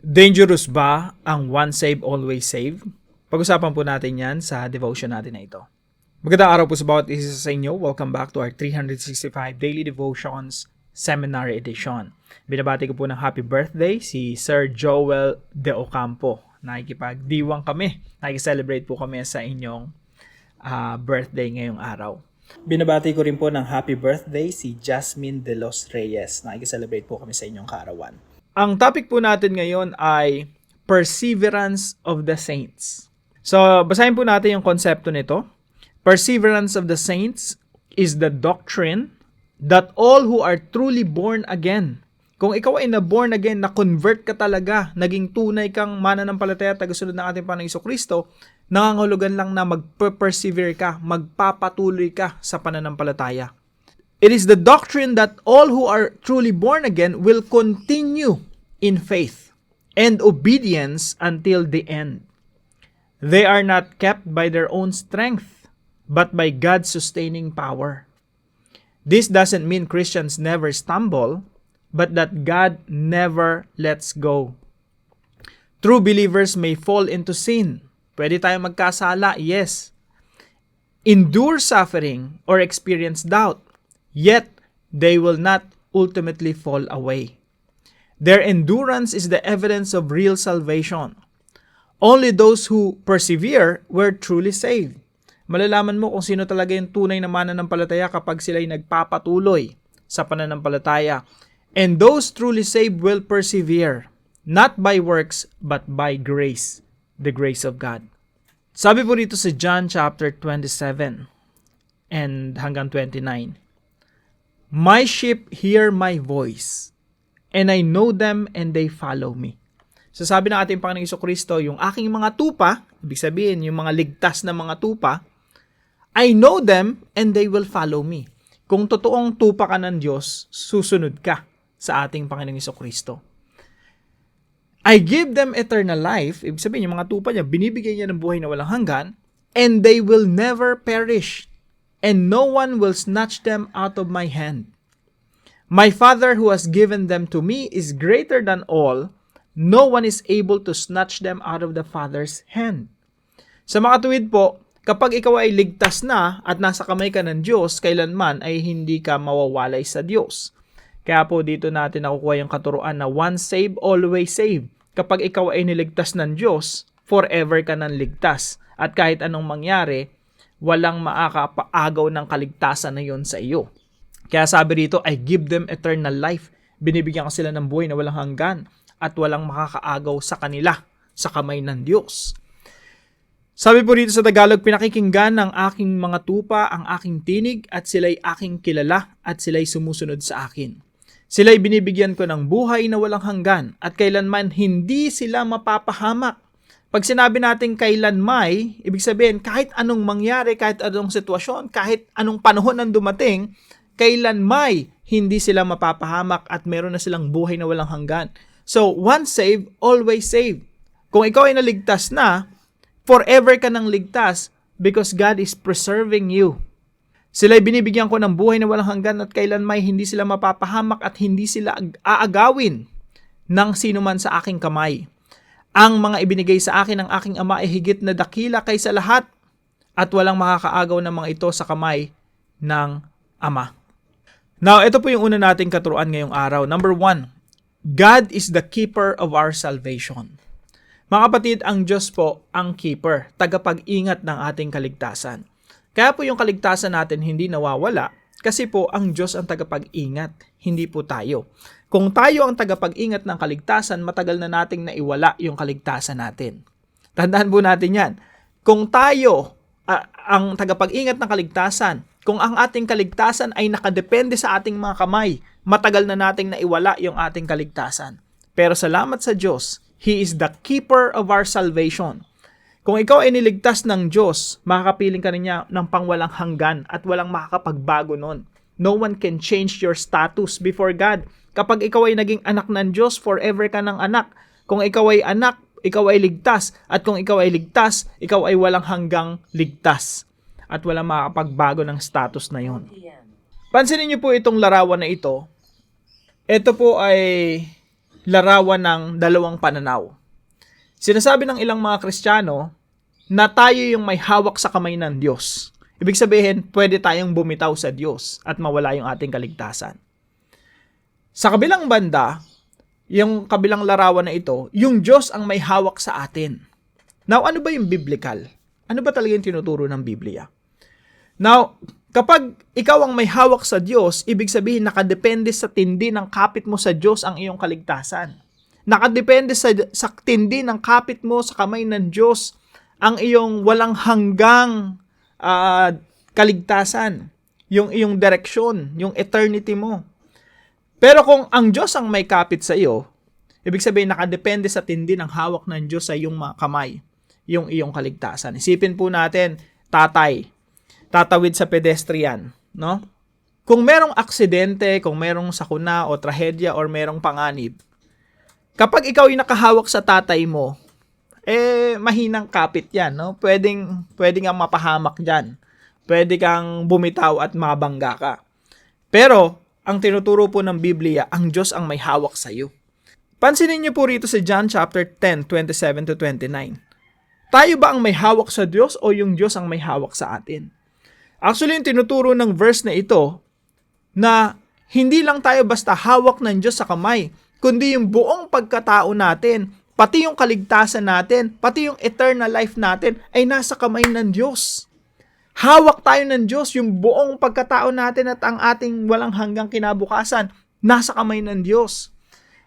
Dangerous ba ang once save, always save? Pag-usapan po natin yan sa devotion natin na ito. Magandang araw po sa bawat isa sa inyo. Welcome back to our 365 Daily Devotions Seminary Edition. Binabati ko po ng happy birthday si Sir Joel De Ocampo. Nakikipagdiwang kami. Nakikicelebrate po kami sa inyong birthday ngayong araw. Binabati ko rin po ng happy birthday si Jasmine De Los Reyes. Nakikicelebrate po kami sa inyong kaarawan. Ang topic po natin ngayon ay Perseverance of the Saints. So, basahin po natin yung konsepto nito. Perseverance of the Saints is the doctrine that all who are truly born again. Kung ikaw ay na-born again, na-convert ka talaga, naging tunay kang mananampalataya, tagasunod ng ating Panginoong Jesucristo, nangangahulugan lang na mag-persevere ka, magpapatuloy ka sa pananampalataya. It is the doctrine that all who are truly born again will continue in faith and obedience until the end. They are not kept by their own strength, but by God's sustaining power. This doesn't mean Christians never stumble, but that God never lets go. True believers may fall into sin. Pwede tayong magkasala, yes. Endure suffering or experience doubt, yet they will not ultimately fall away. Their endurance is the evidence of real salvation. Only those who persevere were truly saved. Malalaman mo kung sino talaga yung tunay na mananampalataya kapag sila'y nagpapatuloy sa pananampalataya. And those truly saved will persevere, not by works, but by grace, the grace of God. Sabi po dito sa John chapter 27 and hanggang 29, My sheep hear my voice, and I know them and they follow me. So sabi ng ating Panginoong Jesucristo, yung aking mga tupa, ibig sabihin yung mga ligtas na mga tupa, I know them and they will follow me. Kung totoong tupa ka ng Diyos, susunod ka sa ating Panginoong Jesucristo. I give them eternal life, ibig sabihin yung mga tupa niya, binibigay niya ng buhay na walang hanggan, and they will never perish, and no one will snatch them out of my hand. My Father who has given them to me is greater than all. No one is able to snatch them out of the Father's hand. Sa mga tuwid po, kapag ikaw ay ligtas na at nasa kamay ka ng Diyos, kailanman ay hindi ka mawawalay sa Diyos. Kaya po dito natin nakukuha yung katuruan na once saved, always saved. Kapag ikaw ay niligtas ng Diyos, forever ka nang ligtas. At kahit anong mangyari, walang makakapaagaw ng kaligtasan na yon sa iyo. Kaya sabi rito, I give them eternal life. Binibigyan ko sila ng buhay na walang hanggan at walang makakaagaw sa kanila sa kamay ng Diyos. Sabi po dito sa Tagalog, pinakikinggan ng aking mga tupa ang aking tinig at sila'y aking kilala at sila'y sumusunod sa akin. Sila'y binibigyan ko ng buhay na walang hanggan at kailanman hindi sila mapapahamak. Pag sinabi natin kailanmay, ibig sabihin kahit anong mangyari, kahit anong sitwasyon, kahit anong panahon ang dumating, kailanmay hindi sila mapapahamak at meron na silang buhay na walang hanggan. So, once saved, always saved. Kung ikaw ay naligtas na, forever ka nang ligtas because God is preserving you. Sila'y binibigyan ko ng buhay na walang hanggan at kailanmay hindi sila mapapahamak at hindi sila aagawin ng sino man sa aking kamay. Ang mga ibinigay sa akin ng aking Ama ay higit na dakila kaysa lahat at walang makakaagaw ng mga ito sa kamay ng Ama. Now, ito po yung una nating katuruan ngayong araw. Number 1, God is the keeper of our salvation. Mga kapatid, ang Diyos po ang keeper, tagapag-ingat ng ating kaligtasan. Kaya po yung kaligtasan natin hindi nawawala kasi po ang Diyos ang tagapag-ingat, hindi po tayo. Kung tayo ang tagapag-ingat ng kaligtasan, matagal na nating naiwala yung kaligtasan natin. Tandaan po natin yan. Kung tayo ang tagapag-ingat ng kaligtasan, kung ang ating kaligtasan ay nakadepende sa ating mga kamay, matagal na nating naiwala yung ating kaligtasan. Pero salamat sa Diyos, He is the keeper of our salvation. Kung ikaw ay niligtas ng Diyos, makakapiling ka niya ng pangwalang hanggan at walang makakapagbago nun. No one can change your status before God. Kapag ikaw ay naging anak ng Diyos, forever ka ng anak. Kung ikaw ay anak, ikaw ay ligtas. At kung ikaw ay ligtas, ikaw ay walang hanggang ligtas. At walang makakapagbago ng status na yon. Pansinin niyo po itong larawan na ito. Ito po ay larawan ng dalawang pananaw. Sinasabi ng ilang mga Kristiyano na tayo yung may hawak sa kamay ng Diyos. Ibig sabihin, pwede tayong bumitaw sa Diyos at mawala yung ating kaligtasan. Sa kabilang banda, yung kabilang larawan na ito, yung Diyos ang may hawak sa atin. Now, ano ba yung biblical? Ano ba talaga yung tinuturo ng Biblia? Now, kapag ikaw ang may hawak sa Diyos, ibig sabihin nakadepende sa tindi ng kapit mo sa Diyos ang iyong kaligtasan. Nakadepende sa tindi ng kapit mo sa kamay ng Diyos ang iyong walang hanggang kaligtasan, yung iyong direksyon, yung eternity mo. Pero kung ang Diyos ang may kapit sa iyo, ibig sabihin nakadepende sa tindi ng hawak ng Diyos sa iyong mga kamay, yung iyong kaligtasan. Isipin po natin, tatawid sa pedestrian, no? Kung merong aksidente, kung merong sakuna o trahedya or merong panganib, kapag ikaw yung nakahawak sa tatay mo, mahinang kapit yan, no? Pwedeng kang mapahamak dyan. Pwede kang bumitaw at mabangga ka. Pero, ang tinuturo po ng Biblia, ang Diyos ang may hawak sa iyo. Pansinin niyo po rito sa John chapter 10, 27 to 29. Tayo ba ang may hawak sa Diyos o yung Diyos ang may hawak sa atin? Actually, yung tinuturo ng verse na ito, na hindi lang tayo basta hawak ng Diyos sa kamay, kundi yung buong pagkatao natin, pati yung kaligtasan natin, pati yung eternal life natin ay nasa kamay ng Diyos. Hawak tayo ng Diyos, yung buong pagkatao natin at ang ating walang hanggang kinabukasan, nasa kamay ng Diyos.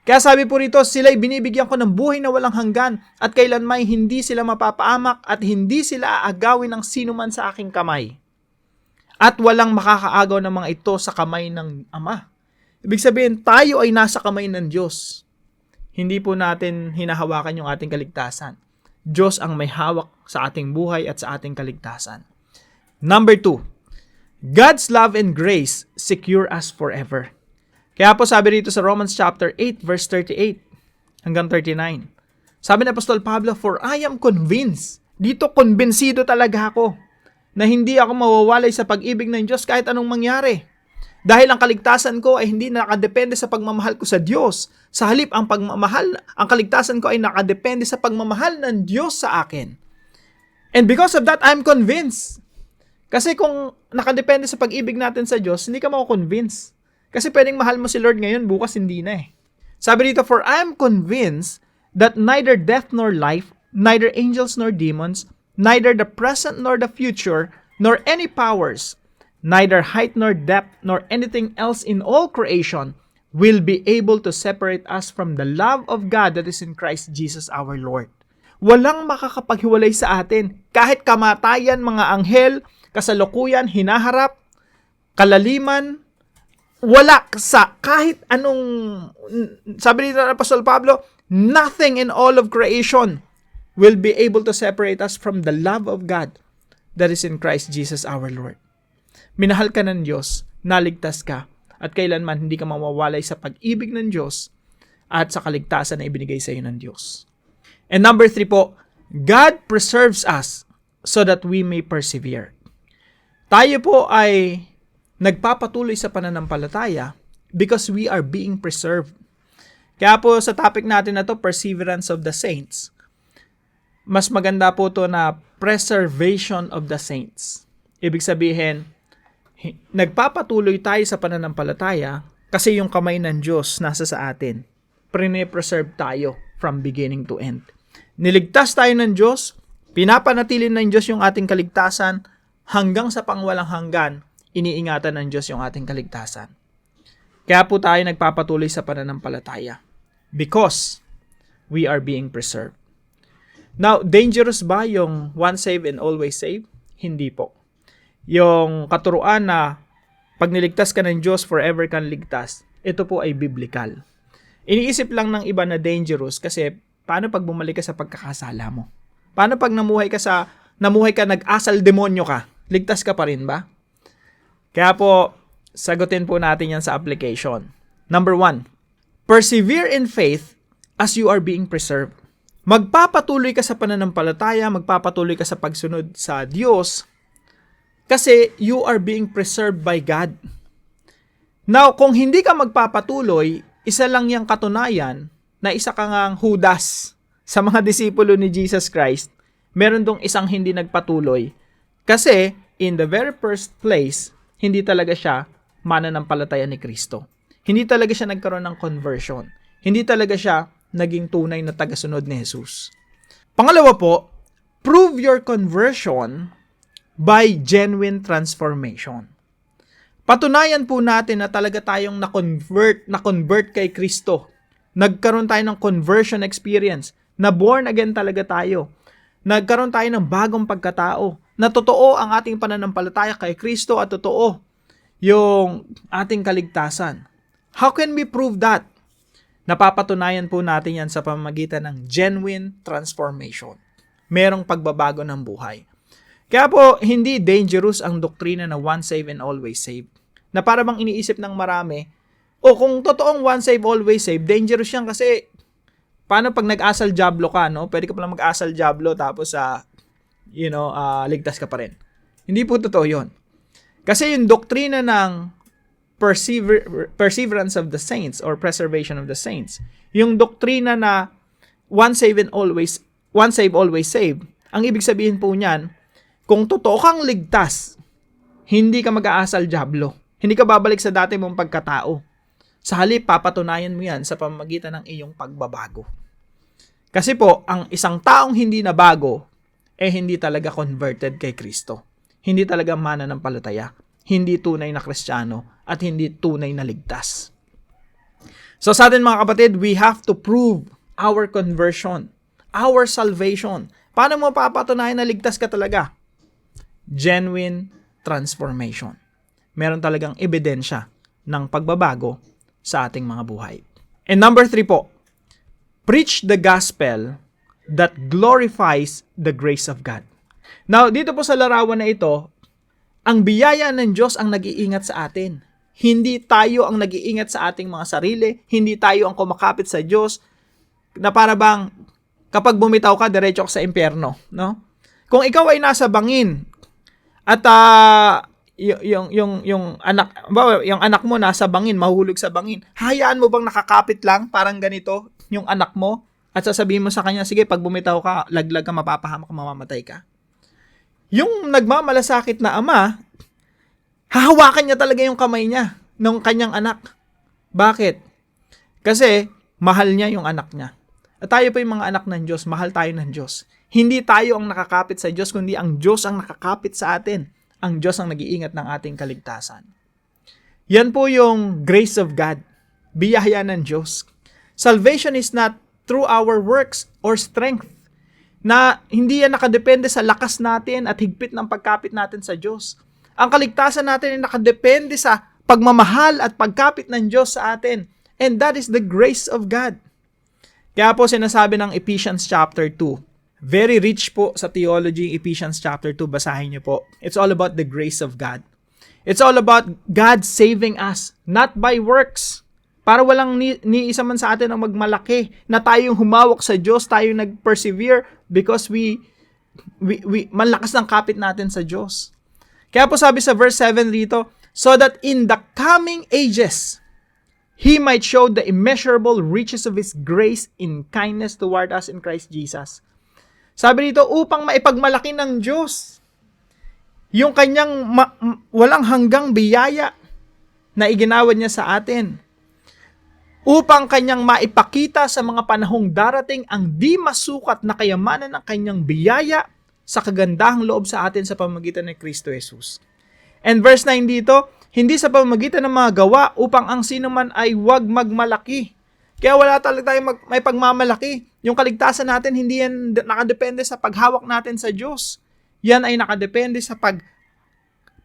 Kaya sabi po rito, sila'y binibigyan ko ng buhay na walang hanggan at kailanman hindi sila mapapaamak at hindi sila aagawin ng sino man sa aking kamay. At walang makakaagaw ng mga ito sa kamay ng Ama. Ibig sabihin, tayo ay nasa kamay ng Diyos. Hindi po natin hinahawakan yung ating kaligtasan. Diyos ang may hawak sa ating buhay at sa ating kaligtasan. Number 2, God's love and grace secure us forever. Kaya po sabi rito sa Romans chapter 8 verse 38 hanggang 39. Sabi ni Apostol Pablo, for I am convinced, dito konbensido talaga ako, na hindi ako mawawalay sa pag-ibig ng Diyos kahit anong mangyari. Dahil ang kaligtasan ko ay hindi nakadepende sa pagmamahal ko sa Diyos. Sa halip, ang kaligtasan ko ay nakadepende sa pagmamahal ng Diyos sa akin. And because of that, I'm convinced. Kasi kung nakadepende sa pag-ibig natin sa Diyos, hindi ka mako-convince. Kasi pwedeng mahal mo si Lord ngayon, bukas hindi na eh. Sabi dito, for I am convinced that neither death nor life, neither angels nor demons, neither the present nor the future, nor any powers, neither height nor depth, nor anything else in all creation will be able to separate us from the love of God that is in Christ Jesus our Lord. Walang makakapaghiwalay sa atin. Kahit kamatayan, mga anghel, kasalukuyan, hinaharap, kalaliman, wala sa kahit anong, sabi nito ng Apostol Pablo, nothing in all of creation will be able to separate us from the love of God that is in Christ Jesus our Lord. Minahal ka ng Diyos, naligtas ka, at kailanman hindi ka mawawalay sa pag-ibig ng Diyos at sa kaligtasan na ibinigay sa iyo ng Diyos. And number 3 po, God preserves us so that we may persevere. Tayo po ay nagpapatuloy sa pananampalataya because we are being preserved. Kaya po sa topic natin na to, perseverance of the saints, mas maganda po to na preservation of the saints. Ibig sabihin, nagpapatuloy tayo sa pananampalataya kasi yung kamay ng Diyos nasa sa atin. Pre-preserve tayo from beginning to end. Niligtas tayo ng Diyos, pinapanatili ng Diyos yung ating kaligtasan, hanggang sa pangwalang hanggan, iniingatan ng Diyos yung ating kaligtasan. Kaya po tayo nagpapatuloy sa pananampalataya because we are being preserved. Now, dangerous ba yung once saved and always saved? Hindi po. Yung katuruan na pag niligtas ka ng Diyos, forever kang ligtas, ito po ay biblical. Iniisip lang ng iba na dangerous kasi paano pag bumalik ka sa pagkakasala mo? Paano pag namuhay ka nag-asal demonyo ka? Ligtas ka pa rin ba? Kaya po, sagutin po natin yan sa application. Number 1, persevere in faith as you are being preserved. Magpapatuloy ka sa pananampalataya, magpapatuloy ka sa pagsunod sa Diyos kasi you are being preserved by God. Now, kung hindi ka magpapatuloy, isa lang yung katunayan na isa ka ngang Judas sa mga disipulo ni Jesus Christ, meron dong isang hindi nagpatuloy. Kasi, in the very first place, hindi talaga siya mananampalataya ni Kristo. Hindi talaga siya nagkaroon ng conversion. Hindi talaga siya naging tunay na tagasunod ni Jesus. Pangalawa po, prove your conversion by genuine transformation. Patunayan po natin na talaga tayong na-convert kay Kristo. Nagkaroon tayo ng conversion experience, na born again talaga tayo. Nagkaroon tayo ng bagong pagkatao, na totoo ang ating pananampalataya kay Kristo at totoo yung ating kaligtasan. How can we prove that? Napapatunayan po natin yan sa pamamagitan ng genuine transformation. Merong pagbabago ng buhay. Kaya po, hindi dangerous ang doktrina na once saved and always saved. Na para bang iniisip ng marami, kung totoong once saved, always saved, dangerous yan kasi paano pag nag-asal diablo ka, no? Pwede ka palang mag-asal diablo tapos ligtas ka pa rin. Hindi po totoo yun. Kasi yung doktrina ng perseverance of the saints or preservation of the saints, yung doktrina na once saved, always saved, ang ibig sabihin po niyan, kung totoo kang ligtas, hindi ka mag-aasal diablo. Hindi ka babalik sa dati mong pagkatao. Sa halip, papatunayan mo yan sa pamamagitan ng iyong pagbabago. Kasi po, ang isang taong hindi na bago, hindi talaga converted kay Kristo. Hindi talaga mananampalataya. Hindi tunay na Kristiyano at hindi tunay na ligtas. So sa atin mga kapatid, we have to prove our conversion, our salvation. Paano mo papatunayan na ligtas ka talaga? Genuine transformation. Meron talagang ebidensya ng pagbabago sa ating mga buhay. And number 3 po, preach the gospel that glorifies the grace of God. Now, dito po sa larawan na ito, ang biyaya ng Diyos ang nag-iingat sa atin. Hindi tayo ang nag-iingat sa ating mga sarili, hindi tayo ang kumakapit sa Diyos, na para bang kapag bumitaw ka, diretso ka sa impyerno, no? Kung ikaw ay nasa bangin, at yung anak mo nasa bangin, mahulog sa bangin, hayaan mo bang nakakapit lang, parang ganito, yung anak mo, at sasabihin mo sa kanya, sige, pag bumitaw ka, laglag ka, mapapahamak ka, mamamatay ka. Yung nagmamalasakit na ama, hahawakan niya talaga yung kamay niya ng kanyang anak. Bakit? Kasi mahal niya yung anak niya. At tayo po yung mga anak ng Diyos, mahal tayo ng Diyos. Hindi tayo ang nakakapit sa Diyos, kundi ang Diyos ang nakakapit sa atin. Ang Diyos ang nag-iingat ng ating kaligtasan. Yan po yung grace of God. Biyaya ng Diyos. Salvation is not through our works or strength. Na hindi yan nakadepende sa lakas natin at higpit ng pagkapit natin sa Diyos. Ang kaligtasan natin ay nakadepende sa pagmamahal at pagkapit ng Diyos sa atin. And that is the grace of God. Kaya po sinasabi ng Ephesians chapter 2. Very rich po sa theology, Ephesians chapter 2. Basahin niyo po. It's all about the grace of God. It's all about God saving us, not by works. Para walang ni isa man sa atin ang magmalaki na tayong humawak sa Diyos, tayong nag-persevere because we malakas ng kapit natin sa Diyos. Kaya po sabi sa verse 7 dito, so that in the coming ages, He might show the immeasurable riches of His grace in kindness toward us in Christ Jesus. Sabi dito, upang maipagmalaki ng Diyos yung kanyang walang hanggang biyaya na iginawad niya sa atin. Upang kanyang maipakita sa mga panahong darating ang di masukat na kayamanan ng kanyang biyaya sa kagandahang loob sa atin sa pamamagitan ni Kristo Jesus. And verse 9 dito, hindi sa pamamagitan ng mga gawa upang ang sino man ay huwag magmalaki. Kaya wala talaga tayong may pagmamalaki. Yung kaligtasan natin, hindi yan nakadepende sa paghawak natin sa Diyos. Yan ay nakadepende sa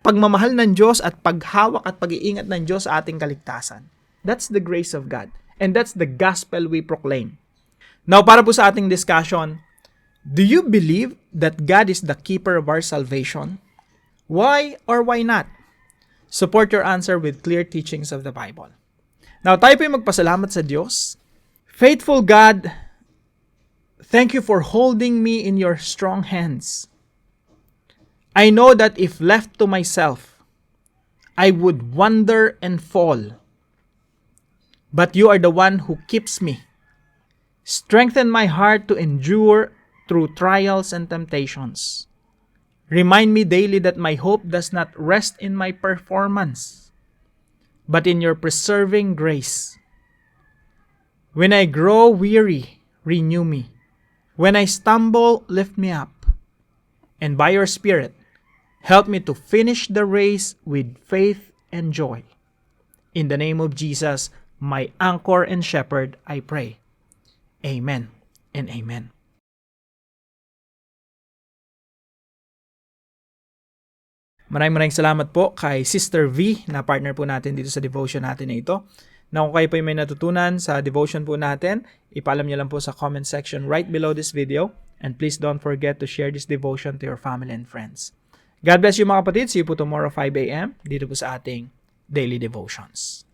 pagmamahal ng Diyos at paghawak at pag-iingat ng Diyos sa ating kaligtasan. That's the grace of God. And that's the gospel we proclaim. Now, para po sa ating discussion, do you believe that God is the keeper of our salvation? Why or why not? Support your answer with clear teachings of the Bible. Now, tayo po yung magpasalamat sa Diyos. Faithful God, thank you for holding me in your strong hands. I know that if left to myself, I would wander and fall. But you are the one who keeps me Strengthen my heart to endure through trials and temptations. Remind me daily that my hope does not rest in my performance, but in your preserving grace. When I grow weary, renew me. When I stumble, lift me up. And by your Spirit, help me to finish the race with faith and joy. In the name of Jesus, my anchor and shepherd, I pray. Amen and amen. Maraming salamat po kay Sister V na partner po natin dito sa devotion natin na ito. Na kung kayo po may natutunan sa devotion po natin, ipaalam niyo lang po sa comment section right below this video. And please don't forget to share this devotion to your family and friends. God bless you mga kapatid. See you po tomorrow 5 a.m. dito po sa ating Daily Devotions.